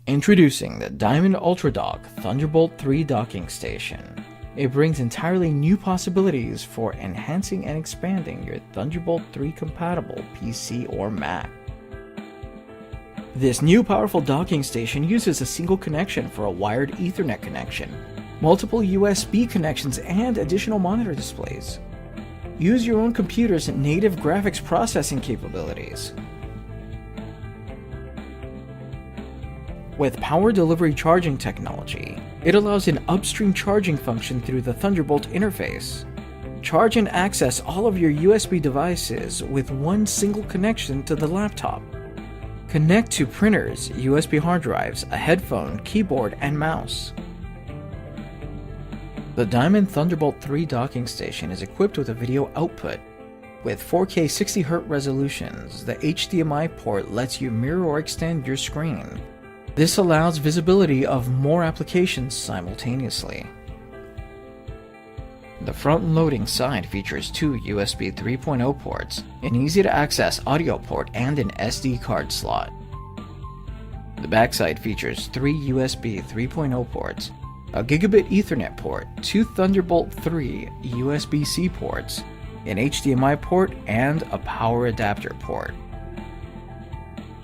Introducing the Diamond UltraDock Thunderbolt 3 docking station. It brings entirely new possibilities for enhancing and expanding your Thunderbolt 3 compatible PC or Mac. This new powerful docking station uses a single connection for a wired Ethernet connection, multiple USB connections, and additional monitor displays. Use your own computer's native graphics processing capabilities. With power delivery charging technology, it allows an upstream charging function through the Thunderbolt interface. Charge and access all of your USB devices with one single connection to the laptop. Connect to printers, USB hard drives, a headphone, keyboard, and mouse. The Diamond Thunderbolt 3 docking station is equipped with a video output. With 4K 60Hz resolutions, the HDMI port lets you mirror or extend your screen. This allows visibility of more applications simultaneously. The front-loading side features two USB 3.0 ports, an easy-to-access audio port, and an SD card slot. The backside features three USB 3.0 ports, a Gigabit Ethernet port, two Thunderbolt 3 USB-C ports, an HDMI port, and a power adapter port.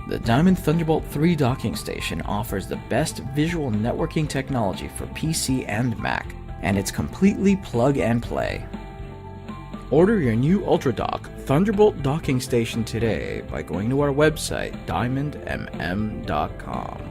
The Diamond Thunderbolt 3 docking station offers the best visual networking technology for PC and Mac, and it's completely plug and play. Order your new UltraDock Thunderbolt docking station today by going to our website, diamondmm.com.